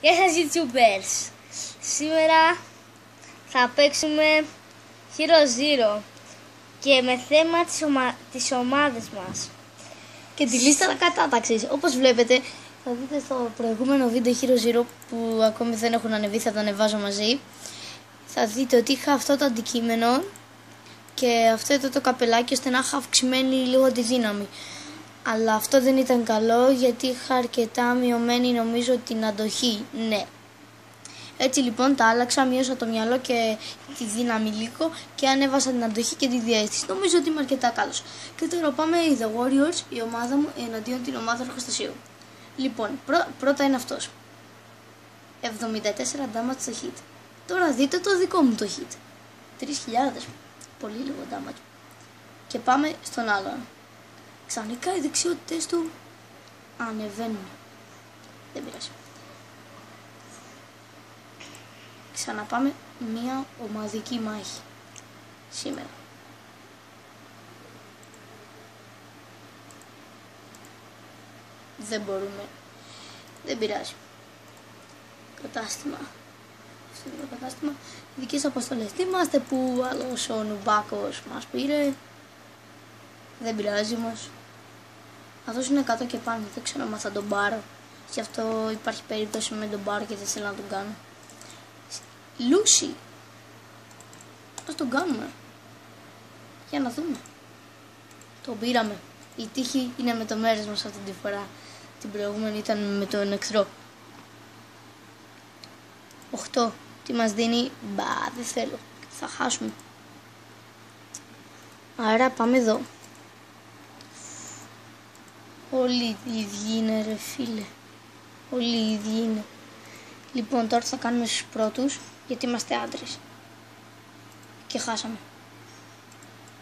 Γεια σας YouTubers. Σήμερα θα παίξουμε Hero Zero και με θέμα τις ομάδες μας και τη λίστα κατάταξης. Όπως βλέπετε, θα δείτε στο προηγούμενο βίντεο Hero Zero που ακόμη δεν έχουν ανεβεί, θα τα ανεβάζω μαζί. Θα δείτε ότι είχα αυτό το αντικείμενο και αυτό εδώ το καπελάκι, ώστε να είχα αυξημένη λίγο τη δύναμη. Αλλά αυτό δεν ήταν καλό, γιατί είχα αρκετά μειωμένη, νομίζω, την αντοχή. Ναι. Έτσι λοιπόν τα άλλαξα, μείωσα το μυαλό και τη δύναμη λίγο και ανέβασα την αντοχή και τη διαίσθηση. Νομίζω ότι είμαι αρκετά καλός. Και τώρα πάμε οι The Warriors, η ομάδα μου, εναντίον την ομάδα εργοστασίου. Λοιπόν, πρώτα είναι αυτός. 74 damage στο hit. Τώρα δείτε το δικό μου το hit. 3.000. Πολύ λίγο damage. Και πάμε στον άλλον. Ξαφνικά οι δεξιότητες του ανεβαίνουν. Δεν πειράζει. Ξαναπάμε μία ομαδική μάχη σήμερα. Δεν μπορούμε. Δεν πειράζει. Κατάστημα. Αυτό είναι το κατάστημα. Ειδικές αποστολές. Τι είμαστε που άλλος ο Νουμπάκος μας πήρε. Δεν πειράζει όμως. Αυτός είναι κάτω και πάνω. Δεν ξέρω αν θα τον πάρω. Γι' αυτό υπάρχει περίπτωση με τον πάρω και δεν θέλω να τον κάνω. Λούσι. Ας τον κάνουμε. Για να δούμε. Τον πήραμε. Η τύχη είναι με το μέρος μας αυτή τη φορά. Την προηγούμενη ήταν με τον εχθρό. 8. Τι μας δίνει. Μπα, δεν θέλω. Θα χάσουμε. Άρα πάμε εδώ. Όλοι οι ίδιοι είναι, ρε φίλε. Όλοι οι ίδιοι είναι. Λοιπόν, τώρα θα κάνουμε στους πρώτους, γιατί είμαστε άντρες. Και χάσαμε.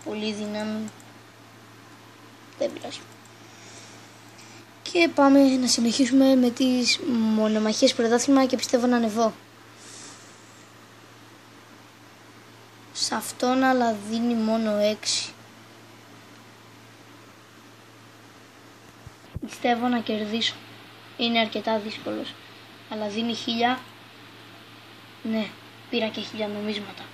Πολύ δύναμη. Δεν πειράζει. Και πάμε να συνεχίσουμε με τις μονομαχίες πρωτάθλημα και πιστεύω να ανεβώ. Σε αυτόν αλλά δίνει μόνο 6. Πιστεύω να κερδίσω. Είναι αρκετά δύσκολος. Αλλά δίνει 1000. Ναι, πήρα και 1000 νομίσματα.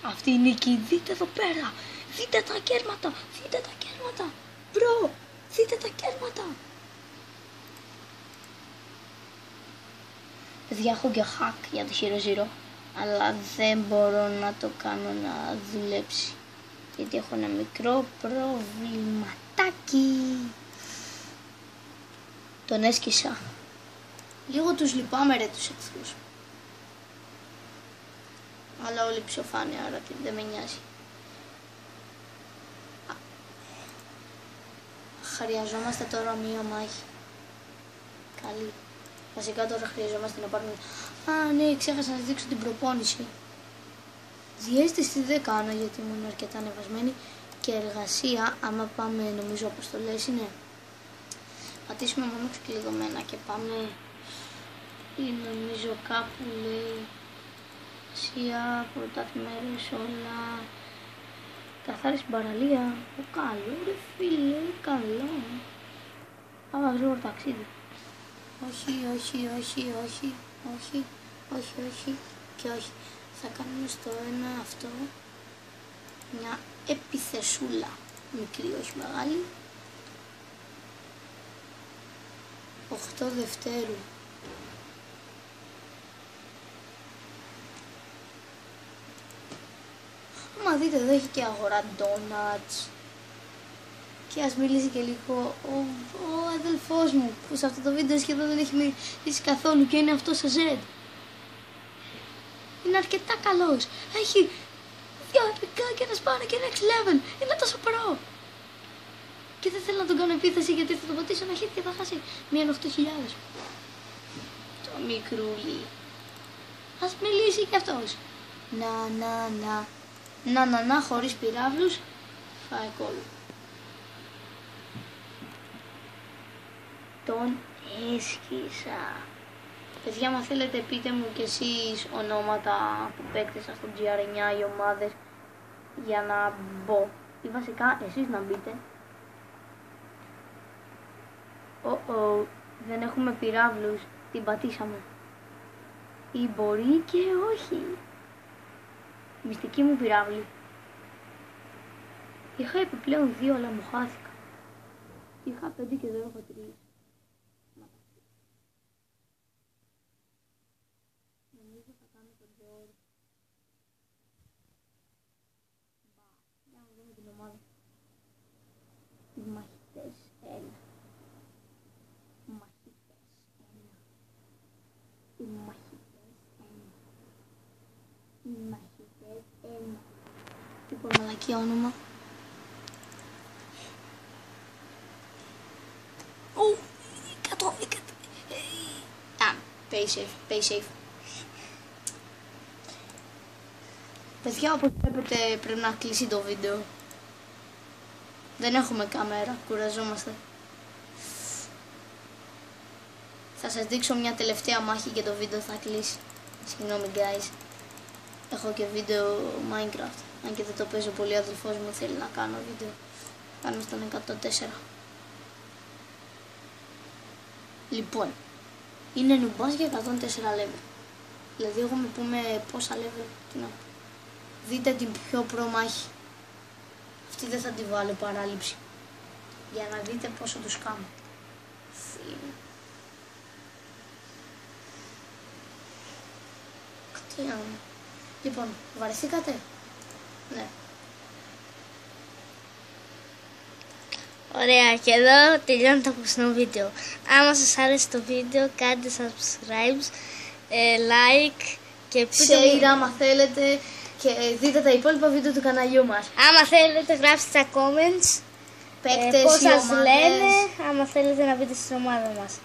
Αυτή η νίκη, δείτε εδώ πέρα. Δείτε τα κέρματα. Δείτε τα κέρματα. Μπρο, δείτε τα κέρματα. Παιδιά, έχω και hack για το Hero Zero. Αλλά δεν μπορώ να το κάνω να δουλέψει. Γιατί έχω ένα μικρό προβληματάκι. Τον έσκησα. Λίγο τους λυπάμαι ρε τους εχθρούς. Αλλά όλοι ψοφάνε, άρα και δεν με νοιάζει. Χρειαζόμαστε τώρα μία μάχη. Καλή. Βασικά τώρα χρειαζόμαστε να πάρουμε... Α, ναι, ξέχασα να σας δείξω την προπόνηση. Διαίσθηση δεν κάνω γιατί ήμουν αρκετά ανεβασμένη. Και εργασία, άμα πάμε, νομίζω αποστολές είναι. Πατήσουμε μόνο ξεκλειδωμένα και πάμε. Ή νομίζω κάπου λέει Ασία, πρωταθμέρες, όλα. Καθάριση παραλία. Καλό ρε φίλε, καλό. Πάμε γρήγορο ταξίδι. Όχι, όχι, όχι, όχι, όχι, όχι, όχι και όχι. Θα κάνουμε στο ένα αυτό μια επιθεσούλα. Μικρή, όχι μεγάλη. 8 Δευτέρου. Άμα δείτε εδώ έχει και αγορά donuts. Και ας μιλήσει και λίγο ο αδελφός μου που σε αυτό το βίντεο σχεδόν δεν έχει μιλήσει καθόλου και είναι αυτός ο Z. Είναι αρκετά καλός. Έχει 2 επικά και ένα σπάνα και next level. Είναι τόσο προ. Και δεν θέλω να τον κάνω επίθεση γιατί θα τον πατήσω ένα hit και θα χάσει. Μείον 8.000. Το μικρούλι. Ας μιλήσει κι αυτός. Να, χωρίς πυράβλους. Φάει κόλλου. Τον έσκησα. Παιδιά, μα θέλετε πείτε μου κι εσείς ονόματα που παίκτησα στο GR9 οι ομάδες για να μπω. Ή βασικά εσείς να μπείτε. Δεν έχουμε πυράβλους. Την πατήσαμε. Ή μπορεί και όχι. Μυστική μου πυράβλη. Είχα επιπλέον 2 αλλά μου χάθηκα. Είχα 5 και δεν έχω 3. Νομίζω θα κάνω τον Τζόρ. Για να δούμε την ομάδα. Οι μαχητές 1. Μαχητές 1. Οι μαχητές 1. Οι μαχητές 1. Λοιπόν, μαλακία όνομα. Pay safe. Παιδιά, όπως βλέπετε πρέπει να κλείσει το βίντεο. Δεν έχουμε κάμερα, κουραζόμαστε. Θα σας δείξω μια τελευταία μάχη και το βίντεο θα κλείσει. Συγγνώμη guys. Έχω και βίντεο Minecraft. Αν και δεν το παίζω πολύ, αδελφός μου θέλει να κάνω βίντεο. Κάνω στον 104. Λοιπόν, είναι νουμπάς για 104 level. Δηλαδή εγώ με πούμε πόσα level. Δείτε την πιο προ μάχη. Αυτή δεν θα τη βάλω παράληψη. Για να δείτε πόσο τους κάνω. Λοιπόν, βαρεθήκατε? Ναι. Ωραία, και εδώ τελειώνει το απόψινό βίντεο. Άμα σας άρεσε το βίντεο, κάντε subscribe, like και πείτε share άμα θέλετε και δείτε τα υπόλοιπα βίντεο του καναλιού μας. Άμα θέλετε γράψτε στα comments Παίκτες, πώς οι σας ομάδες. λένε, άμα θέλετε να μπείτε στην ομάδα μας.